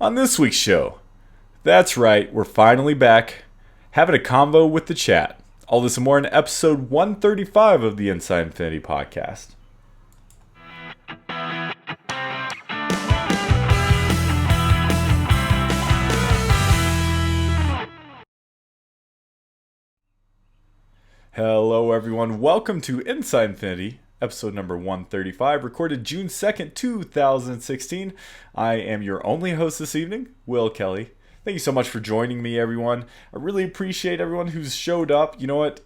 On this week's show, that's right, we're finally back, having a convo with the chat. All this and more in episode 135 of the Inside Infinity podcast. Hello everyone, welcome to Inside Infinity, episode number 135, recorded June 2nd, 2016. I am your only host this evening, Will Kelly. Thank you so much for joining me, everyone. I really appreciate everyone who's showed up. You know what?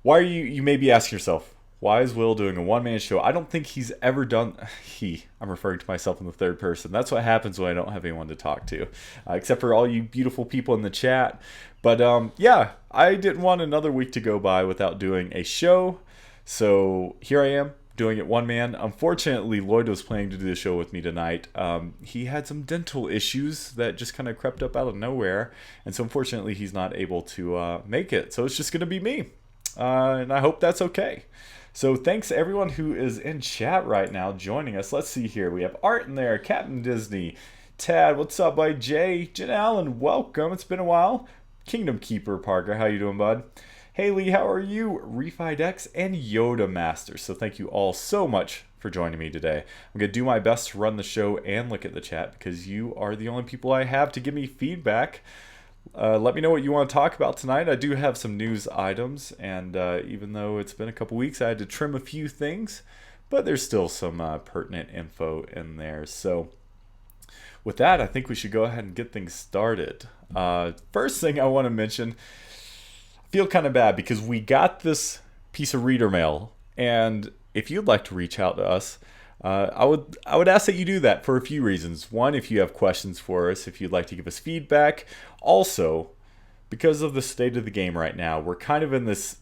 Why are you may be asking yourself, why is Will doing a one-man show? I don't think he's ever done... I'm referring to myself in the third person. That's what happens when I don't have anyone to talk to. Except for all you beautiful people in the chat. But yeah, I didn't want another week to go by without doing a show. So here I am, doing it one man. Unfortunately, Lloyd was planning to do the show with me tonight. He had some dental issues that just kind of crept up out of nowhere. And so unfortunately, he's not able to make it. So it's just going to be me. And I hope that's okay. So thanks to everyone who is in chat right now joining us. Let's see here. We have Art in there, Captain Disney, Tad, what's up, buddy? Jay, Jen Allen, welcome. It's been a while. Kingdom Keeper Parker, how you doing, bud? Haley, how are you? Refidex and Yoda Master. So thank you all so much for joining me today. I'm going to do my best to run the show and look at the chat because you are the only people I have to give me feedback. Let me know what you want to talk about tonight. I do have some news items, and even though it's been a couple weeks, I had to trim a few things, but there's still some pertinent info in there. So with that, I think we should go ahead and get things started. First thing I want to mention, I feel kind of bad because we got this piece of reader mail, and if you'd like to reach out to us, I would ask that you do that for a few reasons. One, if you have questions for us, if you'd like to give us feedback. Also, because of the state of the game right now, we're kind of in this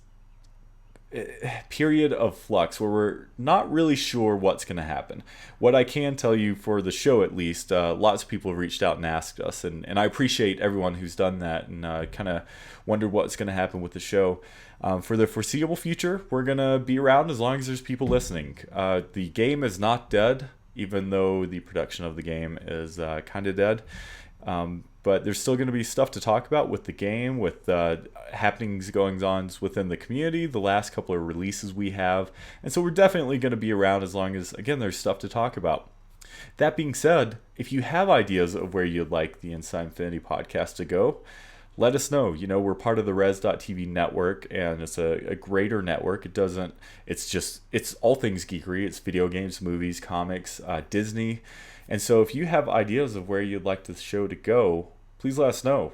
period of flux where we're not really sure what's going to happen. What I can tell you for the show, at least, lots of people have reached out and asked us, and I appreciate everyone who's done that and kind of wondered what's going to happen with the show. For the foreseeable future, we're going to be around as long as there's people listening. The game is not dead, even though the production of the game is kind of dead. But there's still going to be stuff to talk about with the game, with happenings, goings-ons within the community, the last couple of releases we have. And so we're definitely going to be around as long as, again, there's stuff to talk about. That being said, if you have ideas of where you'd like the Inside Infinity podcast to go, let us know. You know, we're part of the Res.TV network, and it's a greater network. It's all things geekery. It's video games, movies, comics, Disney. And so if you have ideas of where you'd like the show to go, please let us know.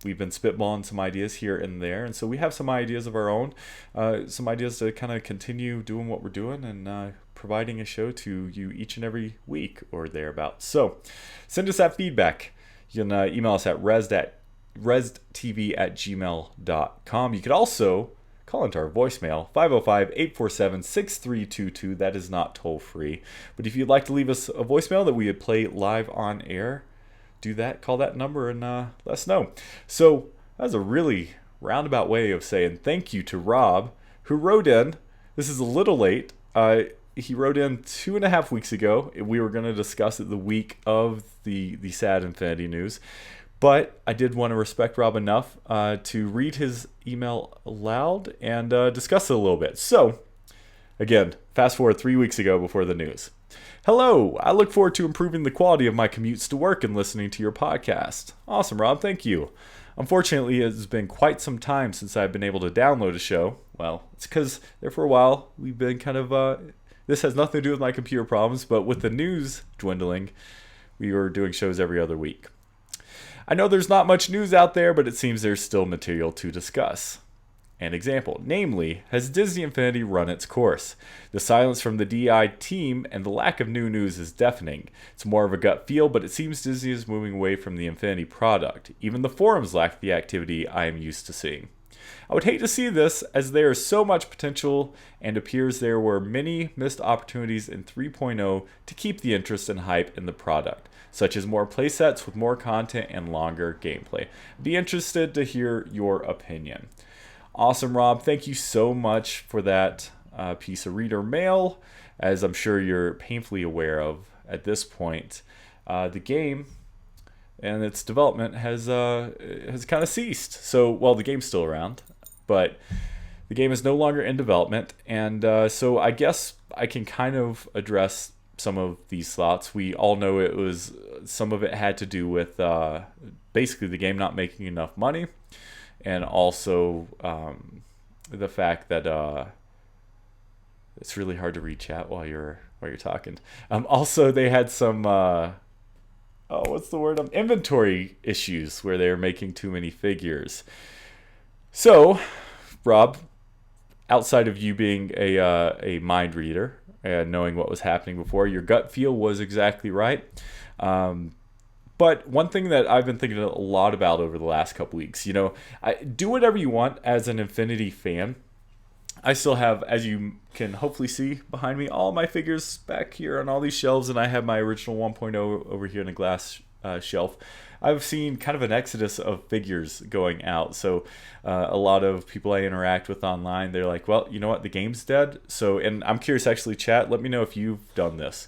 We've been spitballing some ideas here and there, and so we have some ideas of our own, some ideas to kind of continue doing what we're doing and providing a show to you each and every week or thereabouts. So send us that feedback. You can email us at restv@gmail.com. You could also call into our voicemail, 505-847-6322. That is not toll-free. But if you'd like to leave us a voicemail that we would play live on air, do that. Call that number and let us know. So that's a really roundabout way of saying thank you to Rob, who wrote in. This is a little late. He wrote in 2.5 weeks ago. We were going to discuss it the week of the sad Infinity news. But I did want to respect Rob enough to read his email aloud and discuss it a little bit. So, again, fast forward 3 weeks ago before the news. Hello, I look forward to improving the quality of my commutes to work and listening to your podcast. Awesome, Rob, thank you. Unfortunately, it has been quite some time since I've been able to download a show. Well, it's because there for a while we've been kind of... this has nothing to do with my computer problems, but with the news dwindling, we were doing shows every other week. I know there's not much news out there, but it seems there's still material to discuss. An example, namely, has Disney Infinity run its course? The silence from the DI team and the lack of new news is deafening. It's more of a gut feel, but it seems Disney is moving away from the Infinity product. Even the forums lack the activity I am used to seeing. I would hate to see this, as there is so much potential and appears there were many missed opportunities in 3.0 to keep the interest and hype in the product, such as more playsets with more content and longer gameplay. Be interested to hear your opinion. Awesome, Rob. Thank you so much for that piece of reader mail. As I'm sure you're painfully aware of at this point, the game and its development has kind of ceased. So, well, the game's still around, but the game is no longer in development, and so I guess I can kind of address some of these thoughts. We all know it was some of it had to do with basically the game not making enough money, and also the fact that it's really hard to read chat while you're talking. Also, they had some what's the word? Inventory issues where they were making too many figures. So, Rob, outside of you being a mind reader and knowing what was happening before, your gut feel was exactly right. But one thing that I've been thinking a lot about over the last couple weeks, do whatever you want as an Infinity fan. I still have, as you can hopefully see behind me, all my figures back here on all these shelves, and I have my original 1.0 over here in a glass shelf. I've seen kind of an exodus of figures going out. So a lot of people I interact with online, they're like, well, you know what, the game's dead. So, and I'm curious, actually, chat, let me know if you've done this.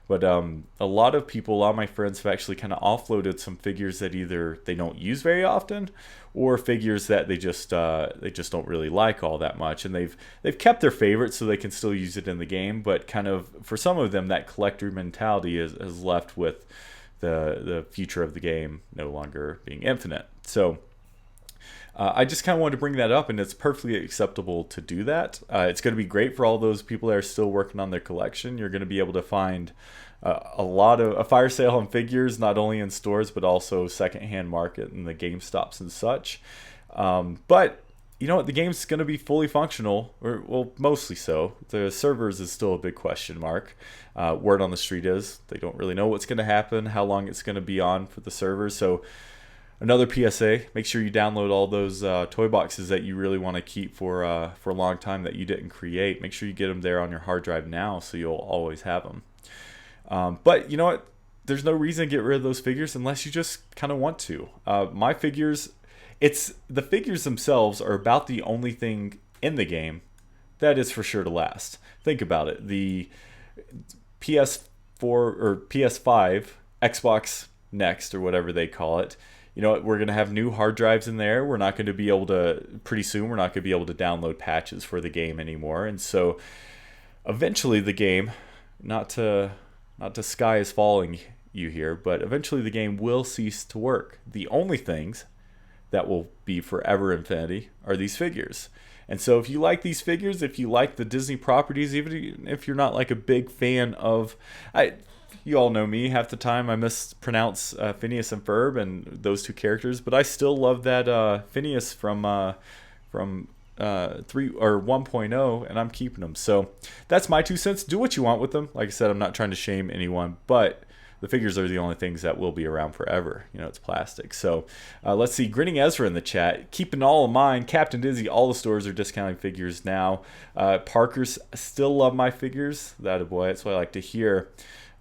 But a lot of people, a lot of my friends have actually kind of offloaded some figures that either they don't use very often, or figures that they just don't really like all that much, and they've kept their favorites so they can still use it in the game. But kind of for some of them, that collector mentality has left with the future of the game no longer being infinite. So I just kind of wanted to bring that up, and it's perfectly acceptable to do that. It's going to be great for all those people that are still working on their collection. You're going to be able to find a fire sale on figures, not only in stores, but also secondhand market and the GameStops and such. But you know what? The game's going to be fully functional, or well, mostly so. The servers is still a big question mark. Word on the street is they don't really know what's going to happen, how long it's going to be on for the servers. So another PSA, make sure you download all those toy boxes that you really want to keep for a long time that you didn't create. Make sure you get them there on your hard drive now so you'll always have them. But you know what? There's no reason to get rid of those figures unless you just kind of want to. My figures, the figures themselves are about the only thing in the game that is for sure to last. Think about it. The PS4 or PS5, Xbox Next or whatever they call it, you know what, we're going to have new hard drives in there. We're not going to be able to, pretty soon, we're not going to be able to download patches for the game anymore. And so eventually the game, not to sky is falling you here, but eventually the game will cease to work. The only things that will be forever infinity are these figures. And so if you like these figures, if you like the Disney properties, even if you're not like a big fan of, you all know me, half the time I mispronounce Phineas and Ferb and those two characters, but I still love that Phineas from 3 or 1.0, and I'm keeping them. So that's my 2 cents. Do what you want with them. Like I said, I'm not trying to shame anyone, but the figures are the only things that will be around forever. You know, it's plastic. So let's see. Grinning Ezra in the chat. Keeping all in mind, Captain Dizzy, all the stores are discounting figures now. Parker's still love my figures. That a boy. That's what I like to hear.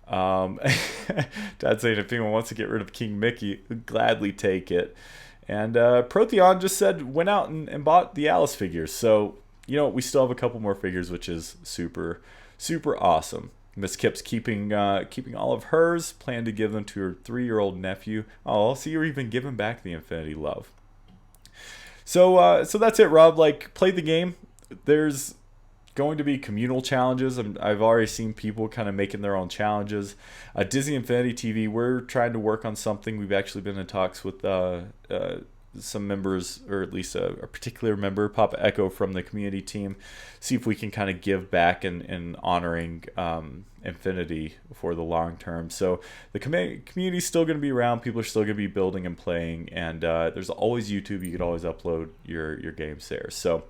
Dad saying if anyone wants to get rid of King Mickey, would gladly take it. And Protheon just said went out and bought the Alice figures. So, you know, we still have a couple more figures, which is super, super awesome. Miss Kip's keeping all of hers. Plan to give them to her 3-year-old nephew. Oh, so you're even giving back the Infinity love. So that's it, Rob. Like, play the game. There's going to be communal challenges. I've already seen people kind of making their own challenges. Disney Infinity TV, we're trying to work on something. We've actually been in talks with some members, or at least a particular member, Papa Echo from the community team, see if we can kind of give back in honoring Infinity for the long term. So the community is still going to be around. People are still going to be building and playing, and there's always YouTube. You could always upload your games there. So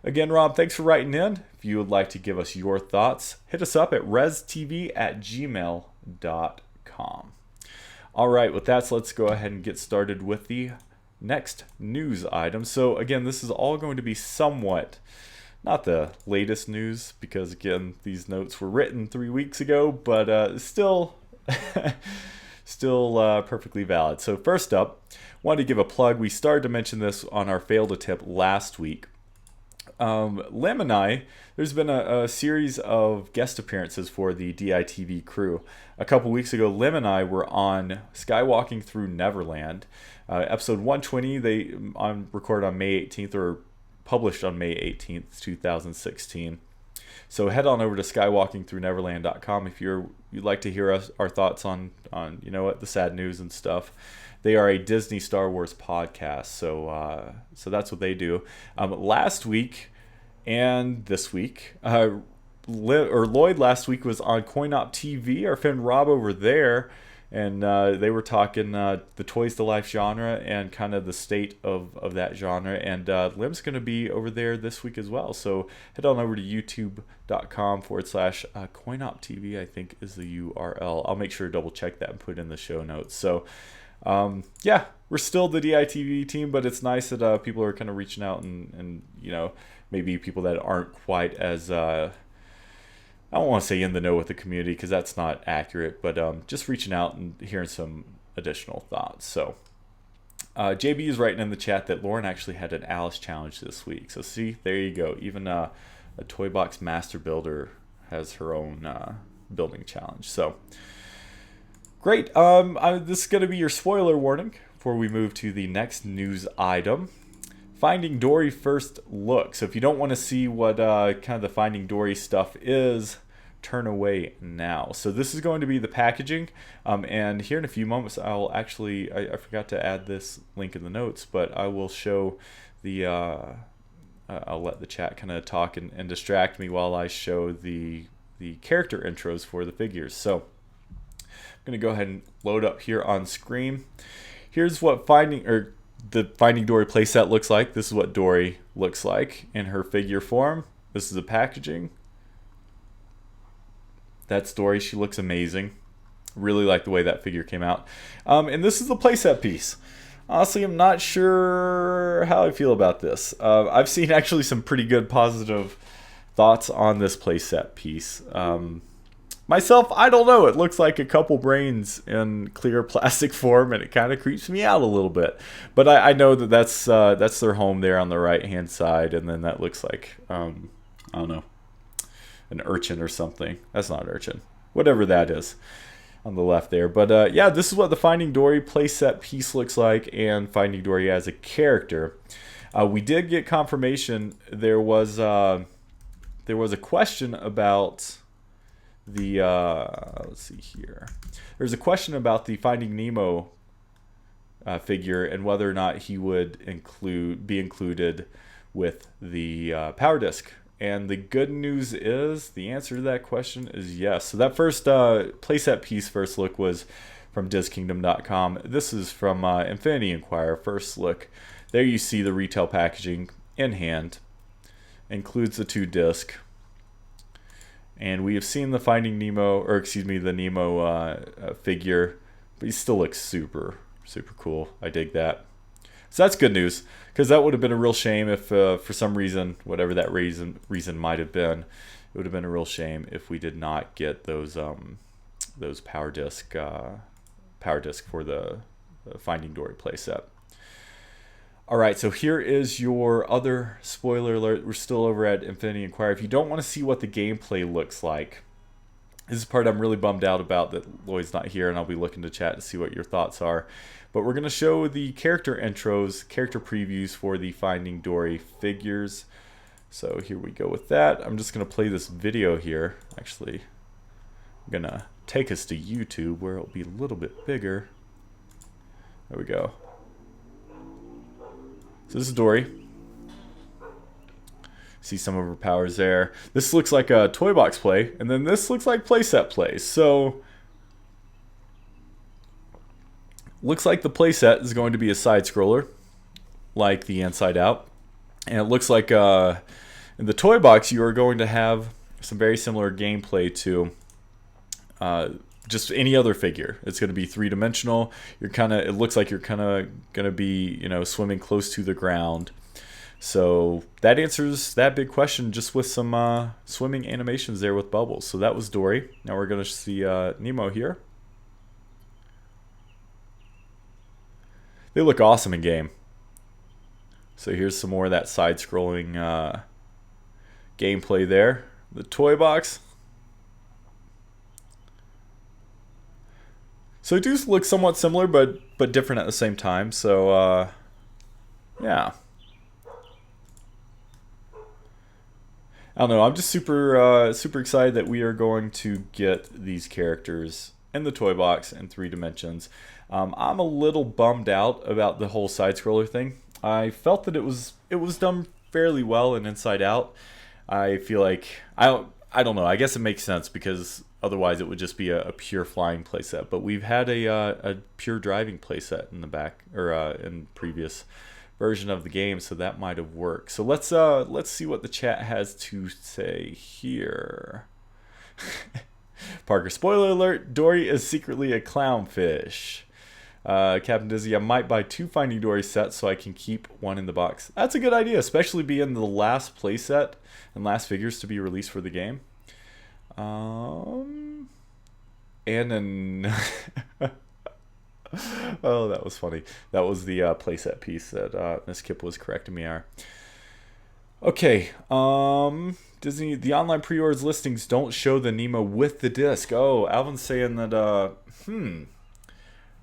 again, Rob, thanks for writing in. If you would like to give us your thoughts, hit us up at restv@gmail.com. All right, with that, so let's go ahead and get started with the next news item. So again, this is all going to be somewhat not the latest news, because again, these notes were written 3 weeks ago, but still perfectly valid. So first up, wanted to give a plug. We started to mention this on our failed attempt last week. Lim and I, there's been a series of guest appearances for the DITV crew. A couple weeks ago, Lim and I were on Skywalking Through Neverland. Episode 120, recorded on May 18th, or published on May 18th, 2016. So head on over to skywalkingthroughneverland.com if you'd like to hear our thoughts on the sad news and stuff. They are a Disney Star Wars podcast, so that's what they do. Last week and this week, Lloyd last week was on CoinOp TV. Our friend Rob over there, and they were talking the Toys to Life genre and kind of the state of that genre. And Lim's going to be over there this week as well. So head on over to youtube.com/CoinOp TV, I think is the URL. I'll make sure to double check that and put it in the show notes. So we're still the DITV team, but it's nice that people are kind of reaching out and maybe people that aren't quite as I don't want to say in the know with the community, because that's not accurate, but just reaching out and hearing some additional thoughts. So JB is writing in the chat that Lauren actually had an Alice challenge this week. So see, there you go. Even a Toy Box Master Builder has her own building challenge. So great. This is going to be your spoiler warning before we move to the next news item. Finding Dory first look. So if you don't want to see what kind of the Finding Dory stuff is, turn away now. So this is going to be the packaging. And here in a few moments, I'll actually, I forgot to add this link in the notes, but I will show the, I'll let the chat kind of talk and distract me while I show the character intros for the figures. So I'm going to go ahead and load up here on screen. Here's what the Finding Dory playset looks like. This is what Dory looks like in her figure form. This is the packaging. That's Dory. She looks amazing. Really like the way that figure came out. And this is the playset piece. Honestly, I'm not sure how I feel about this. I've seen actually some pretty good positive thoughts on this playset piece. Myself, I don't know. It looks like a couple brains in clear plastic form, and it kind of creeps me out a little bit. But I know that's their home there on the right-hand side, and then that looks like, I don't know, an urchin or something. That's not an urchin. Whatever that is on the left there. But this is what the Finding Dory playset piece looks like, and Finding Dory as a character. We did get confirmation. There was a question about the let's see here. There's a question about the Finding Nemo figure and whether or not he would be included with the power disc. And the good news is the answer to that question is yes. So that first playset piece first look was from DizKingdom.com. This is from Infinity Inquirer first look. There you see the retail packaging in hand. Includes the 2 disc. And we have seen the the Nemo figure, but he still looks super, super cool. I dig that. So that's good news, because that would have been a real shame if, for some reason, whatever that reason might have been, it would have been a real shame if we did not get those power disc for the Finding Dory playset. All right, so here is your other spoiler alert. We're still over at Infinity Inquirer. If you don't want to see what the gameplay looks like, this is the part I'm really bummed out about that Lloyd's not here, and I'll be looking to chat to see what your thoughts are. But we're going to show the character intros, character previews for the Finding Dory figures. So here we go with that. I'm just going to play this video here. Actually, I'm going to take us to YouTube where it'll be a little bit bigger. There we go. So this is Dory. See some of her powers there. This looks like a toy box play, and then this looks like playset plays. So looks like the playset is going to be a side scroller, like the Inside Out, and it looks like in the toy box you are going to have some very similar gameplay to just any other figure. It's going to be 3-dimensional. It looks like you're kind of going to be, swimming close to the ground. So that answers that big question just with some swimming animations there with bubbles. So that was Dory. Now we're going to see Nemo here. They look awesome in game. So here's some more of that side-scrolling gameplay there. The toy box. So it does look somewhat similar, but different at the same time. So yeah. I don't know. I'm just super excited that we are going to get these characters in the toy box in 3 dimensions. I'm a little bummed out about the whole side scroller thing. I felt that it was done fairly well in Inside Out. I feel like I don't know. I guess it makes sense because otherwise it would just be a pure flying playset. But we've had a pure driving playset in the back or in previous version of the game, so that might have worked. So let's see what the chat has to say here. Parker, spoiler alert: Dory is secretly a clownfish. Captain Dizzy, I might buy 2 Finding Dory sets so I can keep one in the box. That's a good idea, especially being the last playset and last figures to be released for the game. And then oh, that was funny. That was the playset piece that Miss Kip was correcting me on. Okay, Disney, the online pre-orders listings don't show the Nemo with the disc. Oh, Alvin's saying that,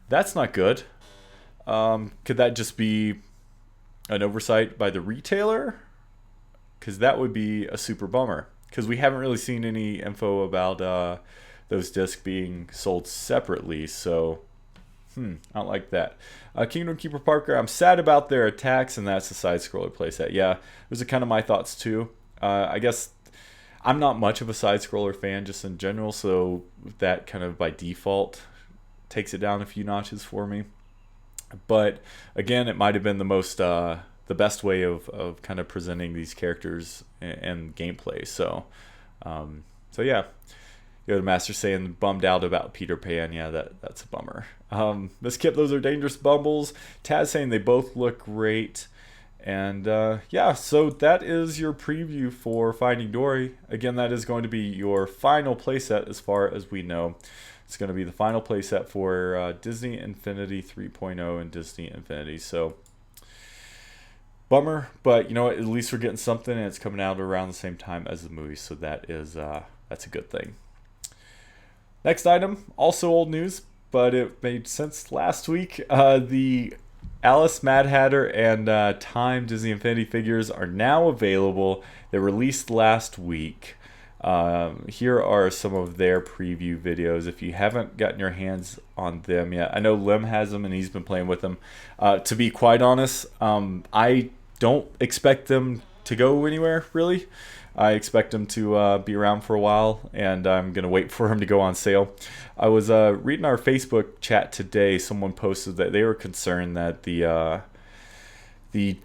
that's not good. Could that just be an oversight by the retailer? Because that would be a super bummer. Because we haven't really seen any info about those discs being sold separately. So, I don't like that. Kingdom Keeper Parker, I'm sad about their attacks, and that's the side-scroller playset. Yeah, those are kind of my thoughts too. I guess I'm not much of a side-scroller fan just in general, so that kind of by default takes it down a few notches for me. But again, it might have been the best way of kind of presenting these characters and gameplay. So yeah. Yoda Master saying bummed out about Peter Pan. Yeah, that's a bummer. Miss Kip, those are dangerous bumbles. Taz saying they both look great. And yeah, so that is your preview for Finding Dory. Again, that is going to be your final playset as far as we know. It's going to be the final playset for Disney Infinity 3.0 and Disney Infinity. So bummer, but you know what? At least we're getting something, and it's coming out around the same time as the movie. So that is that's a good thing. Next item, also old news, but it made sense last week. The Alice, Mad Hatter, and Time Disney Infinity figures are now available. They released last week. Here are some of their preview videos. If you haven't gotten your hands on them yet, I know Lim has them and he's been playing with them. To be quite honest, I don't expect them to go anywhere, really. I expect them to be around for a while, and I'm going to wait for them to go on sale. I was reading our Facebook chat today. Someone posted that they were concerned that the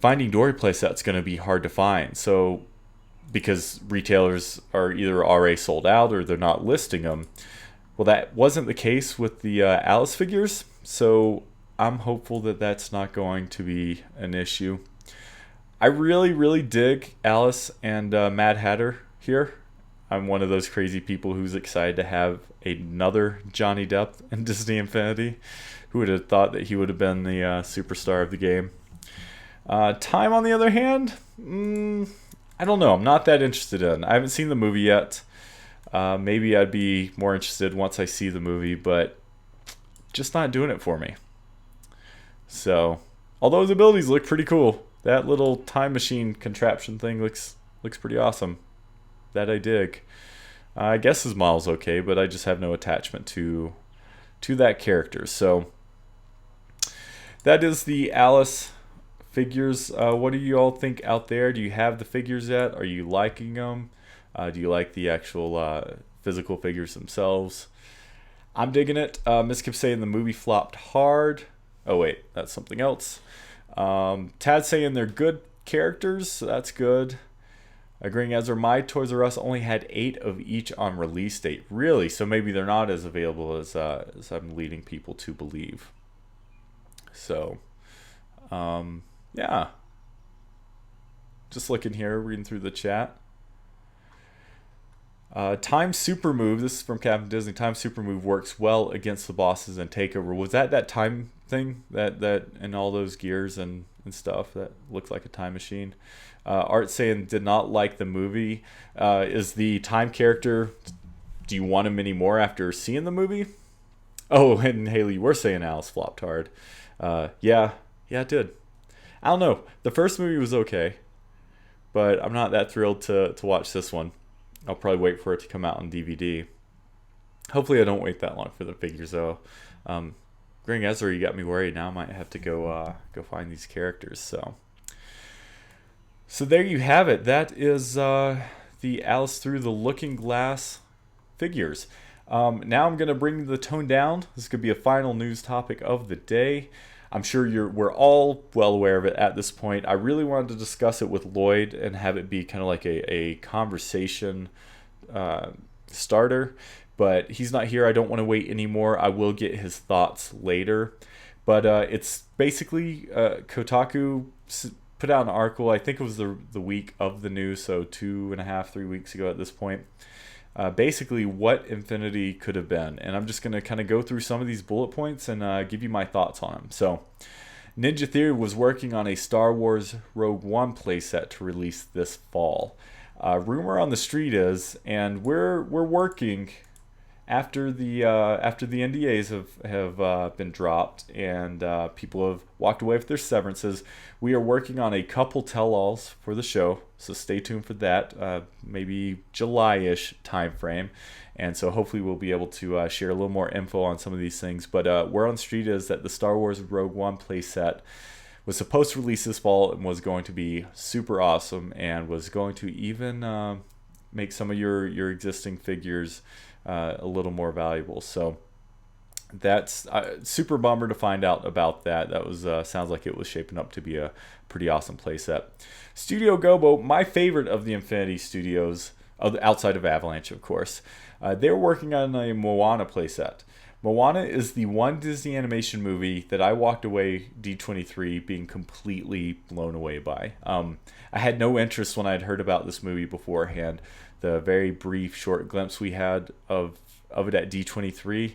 Finding Dory playset is going to be hard to find. So, because retailers are either already sold out or they're not listing them. Well, that wasn't the case with the Alice figures, so I'm hopeful that that's not going to be an issue. I really dig Alice and Mad Hatter here. I'm one of those crazy people who's excited to have another Johnny Depp in Disney Infinity. Who would have thought that he would have been the superstar of the game? Time, on the other hand, I don't know. I'm not that interested in. I haven't seen the movie yet. Maybe I'd be more interested once I see the movie, but just not doing it for me. So, although his abilities look pretty cool. That little time machine contraption thing looks pretty awesome. That I dig. I guess his model's okay, but I just have no attachment to that character. So that is the Alice figures. What do you all think out there? Do you have the figures yet? Are you liking them? Do you like the actual physical figures themselves? I'm digging it. Miss Kip saying the movie flopped hard. Oh wait, that's something else. Tad saying they're good characters, so that's good. Agreeing Ezra, my Toys R Us only had 8 of each on release date. Really? So maybe they're not as available as I'm leading people to believe. So, yeah. Just looking here, reading through the chat. Time Super Move. This is from Captain Disney. Time Super Move works well against the bosses and Takeover. Was that time thing that and all those gears and stuff that looked like a time machine? Art saying did not like the movie. Is the time character? Do you want him anymore after seeing the movie? Oh, and Haley, you were saying Alice flopped hard. Yeah, it did. I don't know. The first movie was okay, but I'm not that thrilled to watch this one. I'll probably wait for it to come out on DVD. Hopefully, I don't wait that long for the figures, though. Green Ezra, you got me worried. Now I might have to go find these characters. So there you have it. That is the Alice Through the Looking Glass figures. Now I'm going to bring the tone down. This could be a final news topic of the day. I'm sure we're all well aware of it at this point. I really wanted to discuss it with Lloyd and have it be kind of like a conversation starter, but he's not here. I don't want to wait anymore. I will get his thoughts later. But it's basically Kotaku put out an article. I think it was the week of the news, so 2.5, 3 weeks ago at this point. Basically what Infinity could have been. And I'm just going to kind of go through some of these bullet points and give you my thoughts on them. So, Ninja Theory was working on a Star Wars Rogue One playset to release this fall. Rumor on the street is, and we're working after the NDAs have been dropped and people have walked away with their severances. We are working on a couple tell-alls for the show, so stay tuned for that. Maybe July-ish time frame, and so hopefully we'll be able to share a little more info on some of these things. But word on the street is that the Star Wars Rogue One playset was supposed to release this fall and was going to be super awesome and was going to even make some of your existing figures a little more valuable. So that's super bummer to find out about that. That was sounds like it was shaping up to be a pretty awesome playset. Studio Gobo, my favorite of the Infinity Studios, outside of Avalanche, of course. They're working on a Moana playset. Moana is the one Disney animation movie that I walked away D23 being completely blown away by. I had no interest when I'd heard about this movie beforehand. The very brief short glimpse we had of it at D23.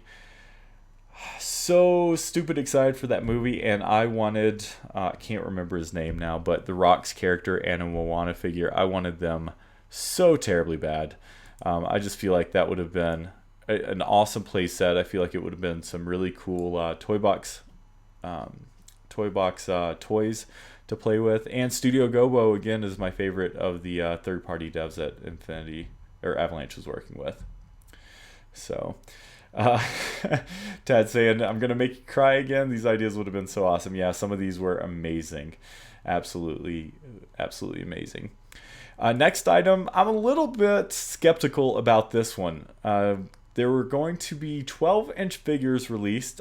So stupid excited for that movie, and I wanted, I can't remember his name now, but The Rock's character and a Moana figure, I wanted them so terribly bad. I just feel like that would have been an awesome play set. I feel like it would have been some really cool toy box toys to play with. And Studio Gobo, again, is my favorite of the third-party devs that Infinity or Avalanche was working with. So, Tad saying, I'm going to make you cry again. These ideas would have been so awesome. Yeah, some of these were amazing. Absolutely amazing. Next item, I'm a little bit skeptical about this one. There were going to be 12-inch figures released.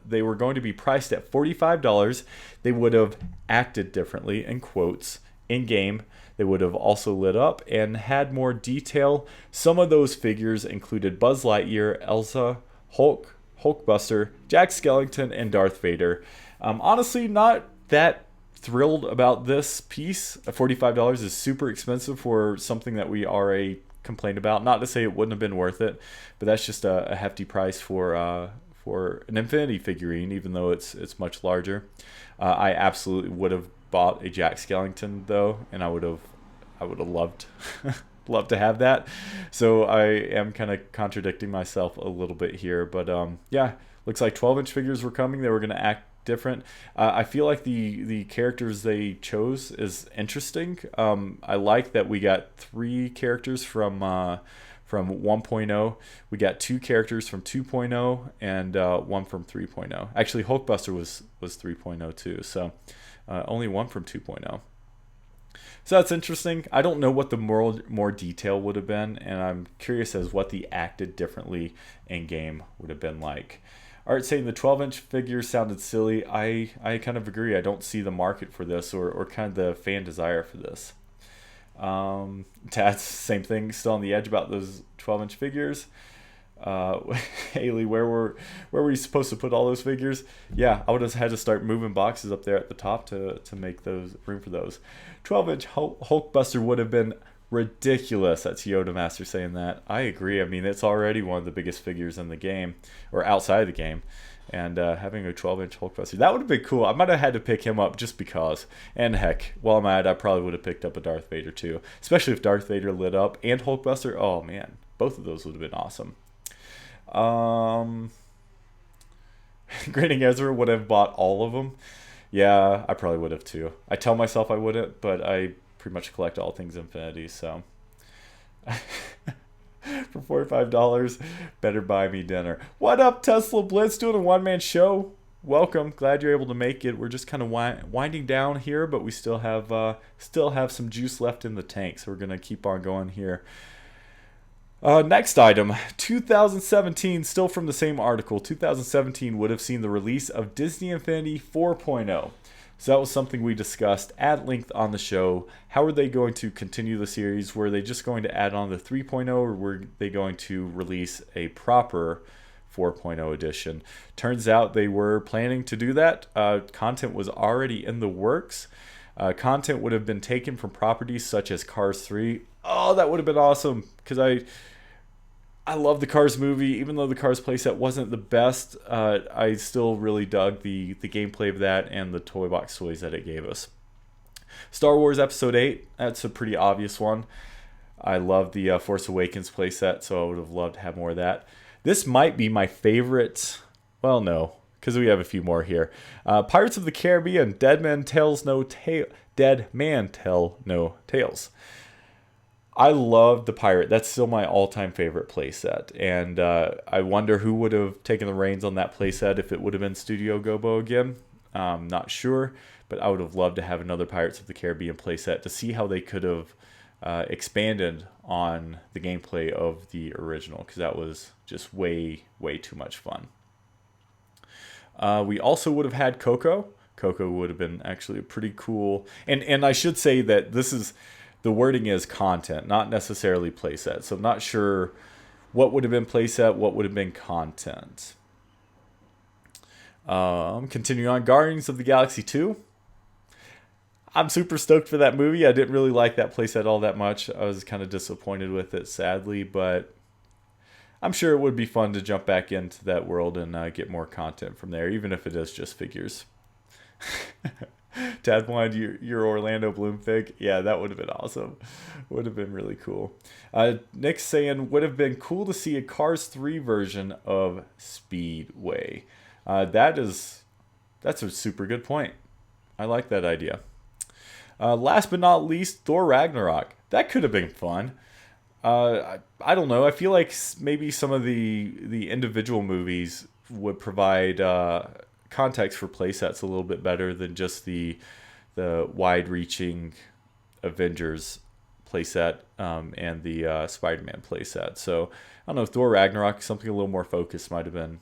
They were going to be priced at $45. They would have acted differently, in quotes, in-game. They would have also lit up and had more detail. Some of those figures included Buzz Lightyear, Elsa, Hulk, Hulkbuster, Jack Skellington, and Darth Vader. Honestly, not that thrilled about this piece. $45 is super expensive for something that we already complained about. Not to say it wouldn't have been worth it, but that's just a hefty price for an Infinity figurine, even though it's much larger. I absolutely would have bought a Jack Skellington though, and I would have loved loved to have that. So I am kind of contradicting myself a little bit here, but yeah, looks like 12-inch figures were coming. They were going to act different. I feel like the characters they chose is interesting. I like that we got 3 characters from 1.0. We got 2 characters from 2.0 and 1 from 3.0. Actually, Hulkbuster was 3.0 too, so only 1 from 2.0. So that's interesting. I don't know what the more detail would have been, and I'm curious as what the acted differently in game would have been like. Art saying the 12-inch figure sounded silly. I kind of agree. I don't see the market for this or kind of the fan desire for this. That's same thing. Still on the edge about those 12-inch figures. Haley, where were you supposed to put all those figures? Yeah, I would have had to start moving boxes up there at the top to make those room for those. 12-inch Hulkbuster would have been Ridiculous. That's Yoda Master saying that. I agree. I mean, it's already one of the biggest figures in the game, or outside of the game. And having a 12-inch Hulkbuster, that would have been cool. I might have had to pick him up just because. And heck, while I'm at it, I probably would have picked up a Darth Vader too. Especially if Darth Vader lit up and Hulkbuster. Oh man, both of those would have been awesome. Grading Ezra would have bought all of them. Yeah, I probably would have too. I tell myself I wouldn't, but I pretty much collect all things Infinity, so. For $45, better buy me dinner. What up, Tesla Blitz? Doing a one-man show. Welcome. Glad you're able to make it. We're just kind of winding down here, but we still have some juice left in the tank, so we're gonna keep on going here. Next item, 2017, still from the same article. 2017 would have seen the release of Disney Infinity 4.0. So that was something we discussed at length on the show. How are they going to continue the series? Were they just going to add on the 3.0, or were they going to release a proper 4.0 edition? Turns out they were planning to do that. Content was already in the works. Content would have been taken from properties such as Cars 3. Oh, that would have been awesome, because I love the Cars movie. Even though the Cars playset wasn't the best, I still really dug the gameplay of that and the toy box toys that it gave us. Star Wars Episode 8, that's a pretty obvious one. I love the Force Awakens playset, so I would have loved to have more of that. This might be my favorite. Well, no, because we have a few more here. Pirates of the Caribbean, Dead Man Tell No Tales. I love the pirate. That's still my all-time favorite playset. And I wonder who would have taken the reins on that playset if it would have been Studio Gobo again. Not sure, but I would have loved to have another Pirates of the Caribbean playset to see how they could have expanded on the gameplay of the original, because that was just way, way too much fun. We also would have had Coco. Coco would have been actually a pretty cool... And I should say that this is... The wording is content, not necessarily playset. So I'm not sure what would have been playset, what would have been content. Continuing on, Guardians of the Galaxy 2. I'm super stoked for that movie. I didn't really like that playset all that much. I was kind of disappointed with it, sadly, but I'm sure it would be fun to jump back into that world and get more content from there, even if it is just figures. Tad wanted your Orlando Bloom fig. Yeah, that would have been awesome. Would have been really cool. Nick's saying, would have been cool to see a Cars 3 version of Speedway. That's a super good point. I like that idea. Last but not least, Thor Ragnarok. That could have been fun. I don't know. I feel like maybe some of the individual movies would provide context for playsets a little bit better than just the wide-reaching Avengers playset and the Spider-Man playset. So I don't know, if Thor Ragnarok, something a little more focused might have been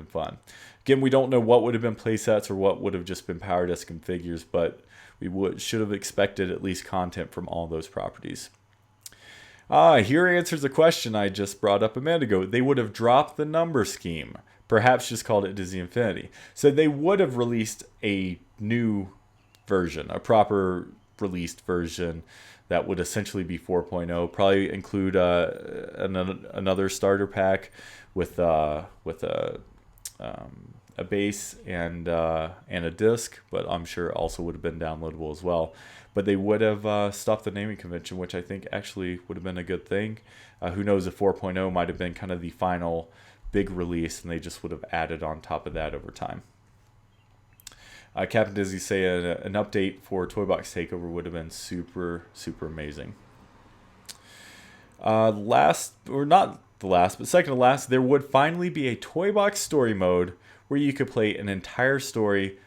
fun. Again, we don't know what would have been playsets or what would have just been Power Disc and figures, but we should have expected at least content from all those properties. Here answers a question I just brought up a minute ago. They would have dropped the number scheme. Perhaps just called it Disney Infinity. So they would have released a new version, a proper released version that would essentially be 4.0. Probably include another starter pack with a base and a disc, but I'm sure also would have been downloadable as well. But they would have stopped the naming convention, which I think actually would have been a good thing. Who knows if 4.0 might have been kind of the final big release, and they just would have added on top of that over time. Captain Dizzy saying an update for Toy Box Takeover would have been super, super amazing. Last, or not the last, but second to last, there would finally be a Toy Box story mode where you could play an entire story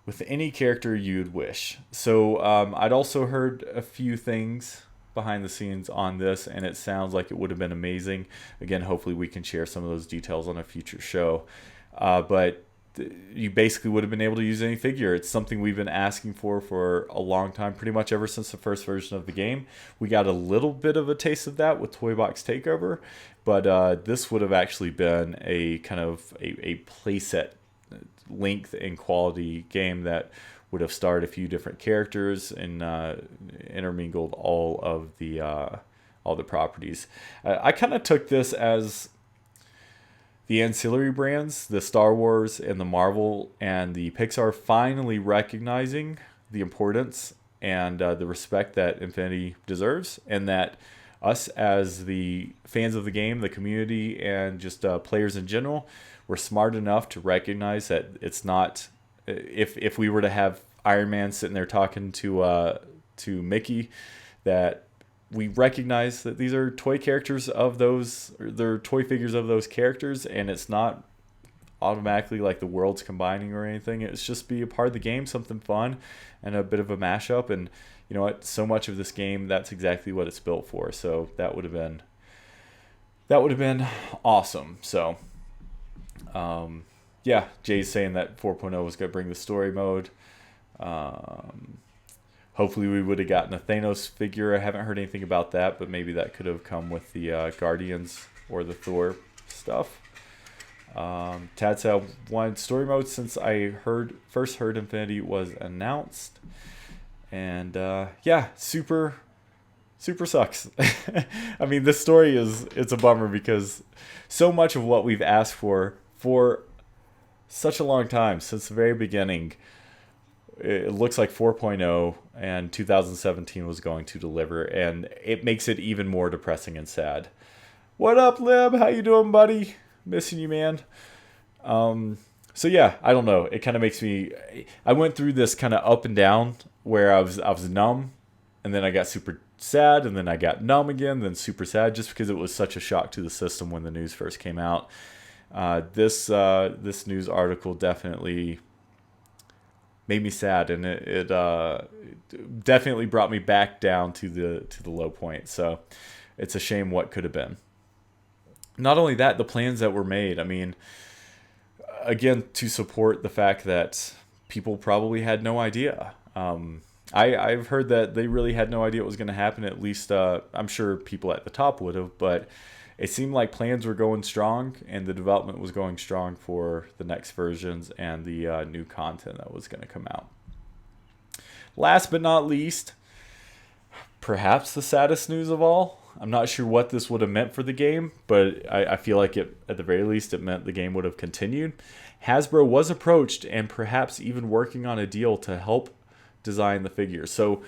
with any character you'd wish. So I'd also heard a few things behind the scenes on this, and it sounds like it would have been amazing. Again, hopefully we can share some of those details on a future show. But you basically would have been able to use any figure. It's something we've been asking for a long time, pretty much ever since the first version of the game. We got a little bit of a taste of that with Toy Box Takeover, but this would have actually been a kind of a playset length and quality game that would have starred a few different characters and intermingled all the properties. I kind of took this as the ancillary brands, the Star Wars and the Marvel and the Pixar, finally recognizing the importance and the respect that Infinity deserves, and that us as the fans of the game, the community, and just players in general, were smart enough to recognize that it's not, if we were to have Iron Man sitting there talking to Mickey, that we recognize that these are toy characters of those, or they're toy figures of those characters, and it's not automatically like the world's combining or anything. It's just be a part of the game, something fun and a bit of a mashup. And you know what, so much of this game, that's exactly what it's built for. So that would have been awesome. So yeah, Jay's saying that 4.0 was going to bring the story mode. Hopefully we would have gotten a Thanos figure. I haven't heard anything about that, but maybe that could have come with the Guardians or the Thor stuff. Tad said, wanted story mode since I first heard Infinity was announced. And yeah, super sucks. I mean, this story it's a bummer because so much of what we've asked for such a long time, since the very beginning, it looks like 4.0 and 2017 was going to deliver, and it makes it even more depressing and sad. What up, Lib? How you doing, buddy? Missing you, man. So yeah, I don't know. It kind of makes me. I went through this kind of up and down where I was numb, and then I got super sad, and then I got numb again, then super sad, just because it was such a shock to the system when the news first came out. This news article definitely made me sad, and it definitely brought me back down to the low point. So it's a shame what could have been. Not only that, the plans that were made. I mean, again, to support the fact that people probably had no idea. I've heard that they really had no idea what was going to happen. At least I'm sure people at the top would have, but it seemed like plans were going strong and the development was going strong for the next versions and the new content that was going to come out. Last but not least, perhaps the saddest news of all. I'm not sure what this would have meant for the game, but I feel like it, at the very least, it meant the game would have continued. Hasbro was approached and perhaps even working on a deal to help design the figures. So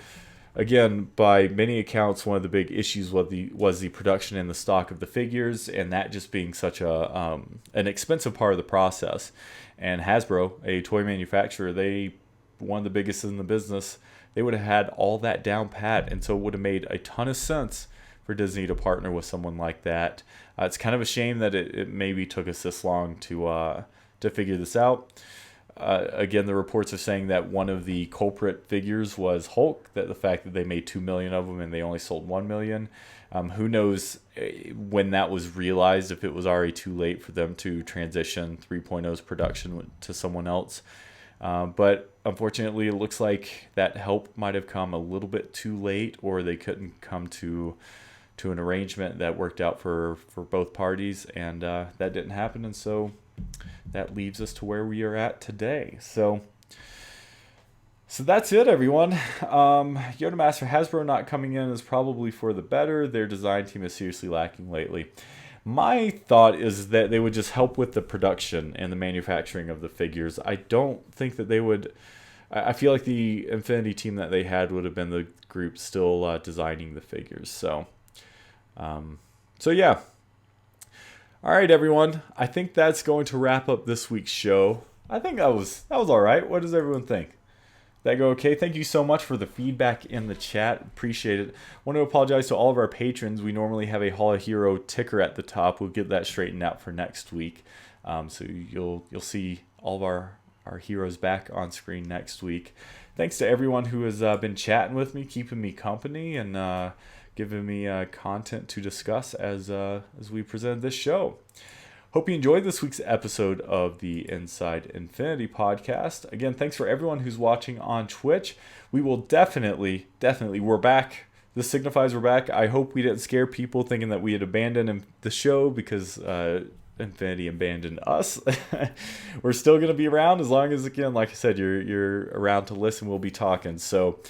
again, by many accounts, one of the big issues was the production and the stock of the figures, and that just being such an expensive part of the process. And Hasbro, a toy manufacturer, one of the biggest in the business, they would have had all that down pat, and so it would have made a ton of sense for Disney to partner with someone like that. It's kind of a shame that it maybe took us this long to figure this out. Again, the reports are saying that one of the culprit figures was Hulk, that the fact that they made 2 million of them and they only sold 1 million. Who knows when that was realized, if it was already too late for them to transition 3.0's production to someone else. But unfortunately, it looks like that help might have come a little bit too late, or they couldn't come to an arrangement that worked out for both parties, and that didn't happen, and so that leaves us to where we are at today. So that's it, everyone. Yoda Master, Hasbro not coming in is probably for the better. Their design team is seriously lacking lately. My thought is that they would just help with the production and the manufacturing of the figures. I don't think that they would. I feel like the Infinity team that they had would have been the group still designing the figures. So yeah. All right, everyone. I think that's going to wrap up this week's show. I think that was all right. What does everyone think? That go okay? Thank you so much for the feedback in the chat. Appreciate it. Want to apologize to all of our patrons. We normally have a Hall of Hero ticker at the top. We'll get that straightened out for next week. So you'll see all of our heroes back on screen next week. Thanks to everyone who has been chatting with me, keeping me company, and giving me content to discuss as we present this show. Hope you enjoyed this week's episode of the Inside Infinity podcast. Again, thanks for everyone who's watching on Twitch. We will definitely, we're back. This signifies we're back. I hope we didn't scare people thinking that we had abandoned the show, because Infinity abandoned us. We're still going to be around as long as, again, like I said, you're around to listen. We'll be talking. So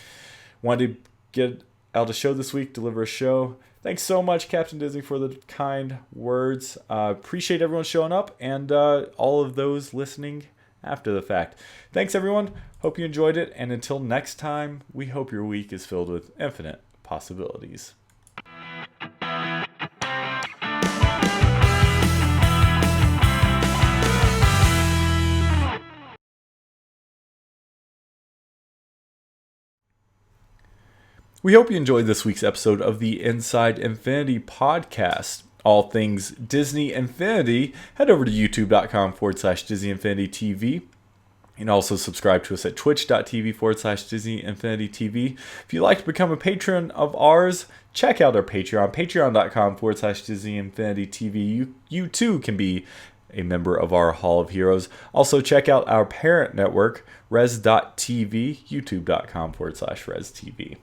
wanted to get out a show this week, deliver a show. Thanks so much, Captain Disney, for the kind words. Appreciate everyone showing up and all of those listening after the fact. Thanks, everyone. Hope you enjoyed it. And until next time, we hope your week is filled with infinite possibilities. We hope you enjoyed this week's episode of the Inside Infinity podcast. All things Disney Infinity, head over to youtube.com/Disney Infinity TV. And also subscribe to us at twitch.tv/Disney Infinity TV. If you'd like to become a patron of ours, check out our Patreon, patreon.com/Disney Infinity TV. You too can be a member of our Hall of Heroes. Also check out our parent network, res.tv, youtube.com/ResTV.